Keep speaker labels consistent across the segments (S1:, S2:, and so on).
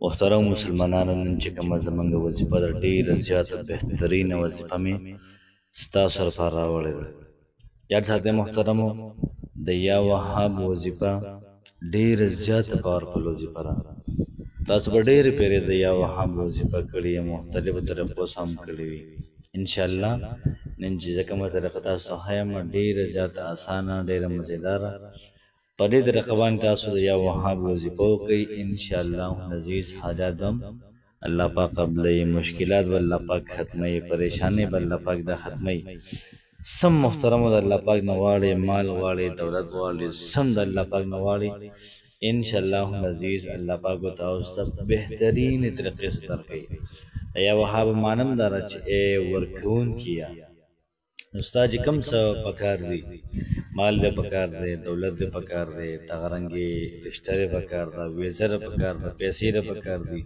S1: محترم مسلمانانو، نن چې کومه زموږ وظیفه ده ډېره زیاته بهترینه وظیفه مې ستاسو لپاره راوړې ده. یاد ساتئ محترمو، د یا وهاب وظیفه ډېره زیاته پاورفل وظیفه ده. تاسو به ډېرې پیرې د یا وهاب وظیفه کړې یې، مختلفو طریقو سره هم کړې وي. انشاءالله نن چې زه کومه طریقه تاسو ته ښیم ډېره زیاته اسانه، ډېره مزیداره. په دې طریقه باندې تاسو د یا وهاب وظیفه وکړئ، انشاءالله العزیز حاجات هم الله پاک قبلوي، مشکلات به الله پاک ختموي، پریشانۍ به الله پاک دا ختموي. سم محترمو د الله پاک نه غواړئ، مال غواړئ، دولت غواړئ، سم د الله پاک نه غواړئ، انشاءالله العزیز الله پاک به تاسو ته بهترینې طریقې سره درکوي. د یا وهاب معنی هم دا ده چې ای ورکوونکیه، نو ستا چې کوم څه پکار دی، مال دی پکار دی، دولت دی پکار دی، دغه رنګې رشته دی پکار ده، ویزه دی پکار ده، پیسې دی پکار دي،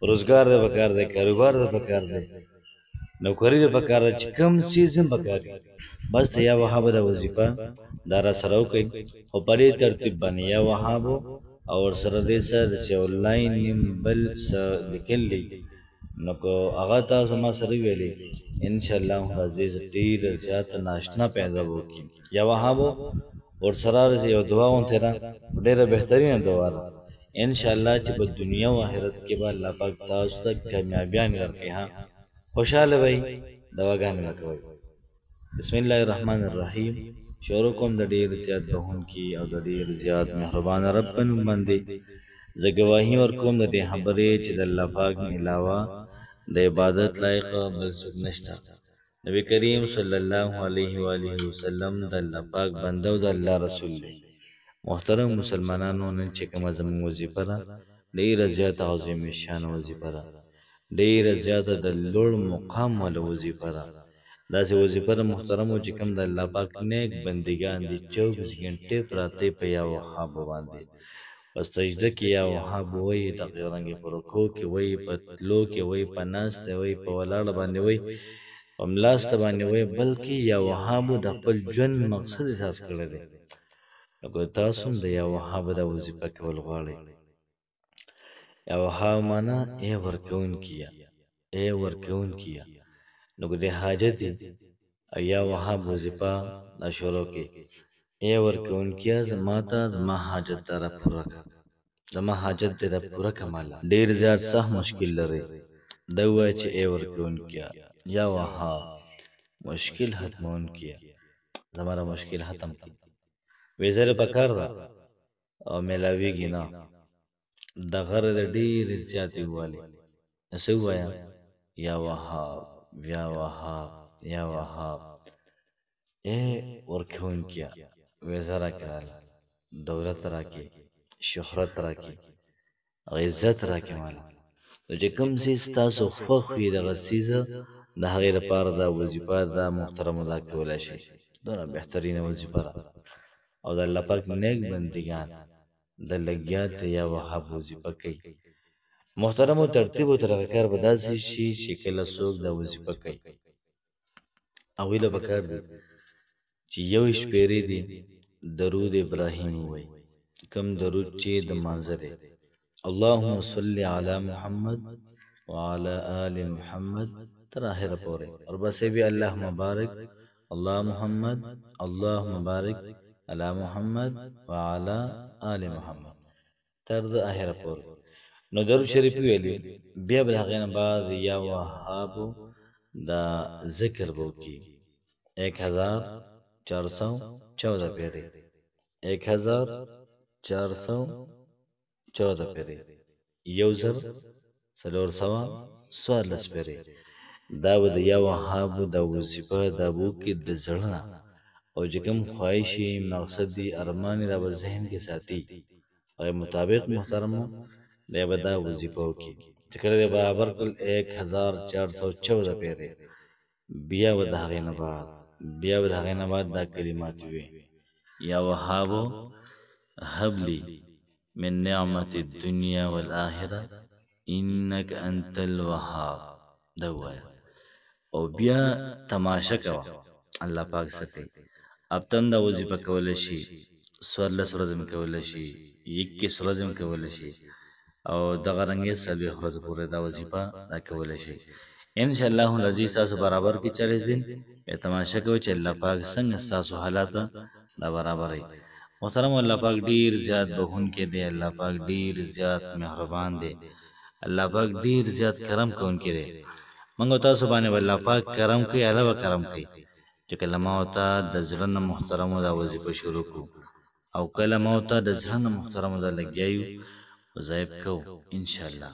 S1: روزګار دی پکار دی، کاروبار دی پکار دی، نوکري دی پکار ده، چې کوم څیز هم پکار دی، بس د یا وهاب د وظیفه دا را سره وکړئ. خو په دې ترتیب باندې یا وهابو او ورسره دې سره داسې یو لاین نیم بل څه لیکلی، نو که هغه تاسو ما سره ویلې انشاءالله العزیز ډېره زیاته ناشنا پیدا به وکړي. یا وهابو ورسره یو دعا غوندې ده، ډېره بهترینه دعا ده انشاءالله چې په دنیا او آخرت کې به الله پاک تاسو ته کامیابیانې درکړي. ها خوشحاله به وئ، دواګانې به کوئ. بسم الله الرحمن الرحیم. شروع کوم د ډېر زیات بخښونکي او د ډېر زیات مهربانه رب په نوم باندې. زه ګواهي ورکوم د دې خبرې چې د الله پاک نه علاوه د عبادت لایق بل څوک نشته. نبی کریم صلی الله علیه و آله وسلم د الله پاک بنده او د الله رسول دی. محترم مسلمانانو، نن چې کومه زموږ وظیفه ده ډېره زیاته عظیم شانه وظیفه ده، ډېره زیاته د لوړ مقام والا وظیفه ده. داسې وظیفه ده محترمو چې کوم د الله پاک نیک بندګان دي 24 ګنټې پراته په یا وهاب باندې، په سجده کې یا وهاب وایي، دغه رنګې په رکوع کې وایي، په تلو کې وایي، په ناسته وایي، په ولاړه باندې وایي، په ملاسته باندې وایي، بلکې یا وهابو د خپل ژوند مقصد احساس کړی دی. نو که تاسو هم د یا وهاب د وظیفه کول غواړئ، یا وهاب معنا ای ورکوونکیه، ای ورکوونکیه، نو که دې حاجت او یا وهاب وظیفه دا شروع کړئ. ای ورکوونکیه، زما ته زما حاجت ته را پوره کړه، زما حاجت دې را پوره کړه ماله. ډېر زیات سخت مشکل لرئ، دا ووایه چې ای ورکوونکیه یا وهاب مشکل ختموونکیه، زما را مشکل ختم کړي. ویزه دې پکار ده او میلاویږي نه، د غره د ډېرې زیاتې والي. نو څه ووایم؟ یا وهاب، یا وهاب، یا وهاب. ای ورکوونکیه، ویزه راکړه، دولت راکړي، شهرت راکړي، عزت راکړي ماله. نو چې کوم څیز ستاسو خوښ وي دغه څیزه د هغې لپاره دا وظیفه دا محترمو دا کولی شئ. دونه بهترینه وظیفه ده او د الله پاک نیک بندګان د لګیا د یا وهاب وظیفه کوي. محترمو ترتیب او طریقه‌کار به داسې شي چې کله څوک دا وظیفه کوي هغوی له پکار دي چې یو شپېرې دي درود ابراهیم ووایي، کوم درود چې د مانځه دی، اللهم صل علی محمد وعلى آل محمد تر آخره پورې، اور بس بھی اللهم بارک اللہ محمد، اللهم بارک علی محمد وعلى آل محمد تر د آخره پورې. نو درود شریف ویلي، بیا به د هغې نه بعد یا وهابو دا ذکر به وکړي 1414 پیرې، 1414 پیرې، 1414 پیرې. دا به د یا وهابو دا وظیفه دا به وکړي د زړه نه، او چې کوم خواهش یې مقصد یې ارمان یې دا به ذهن کې ساتي، هغې مطابق محترمو دی به دا وظیفه وکړي. چې کله دی برابر کړل 1414 پیرې، بیا به د هغې نه بعد دا کلمات وي، یا وهابو هب لی من نعمت الدنیا والآخرة انک انت الوهاب. دا ووایه او بیا تماشه کوه الله پاک څه کوي. هفته هم دا وظیفه کولی شي، 14 ورځې هم کولی شي، 21 ورځې هم کولی شي، او دغه رنګې څلوېښت ورځې پورې دا وظیفه دا کولی شئ. انشاءالله العزیز تاسو برابر کې 40 دن بیا تماشه کوئ چې الله پاک څنګه ستاسو حالات دا برابروي. محترم الله پاک ډیر زیات بخښونکی دی، الله پاک ډیر زیات مهربان دی، الله پاک ډیر زیات کرم کوونکی دی. موږ تاسو باندې الله پاک کرم کوي، الله به کرم کوي چې کله ما ورته د زړه نه محترمو دا وظیفه شروع کړو او کله ما ورته د زړه نه محترمو دا لګیا یو وظایف کوو انشاءالله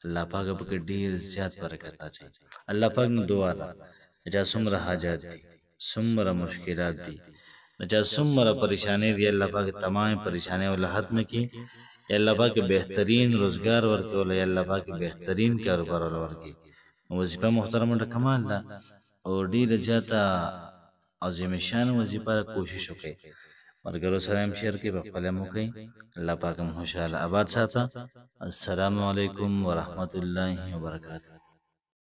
S1: الله پاک به پکې ډیر زیات برکت اچوي. الله پاک نه دعا ده چې چا څومره حاجات دي، څومره مشکلات دي، د چا څومره پریشانۍ دي، الله پاک تمام پریشانۍ ول ختم کړي. یا الله پاک بهترین روزګار ورکړي، یا الله پاک بهترین کاروبار ورکړي. وظیفه محترمه د کمال ده او ډیره زیاته عظیم شان وظیفه کوشش وکړئ. ملګرو سره هم شیر کړئ، په خپل هم وکړئ. الله پاک هم خوشحاله آباد ساته. السلام علیکم ورحمت الله وبرکاته.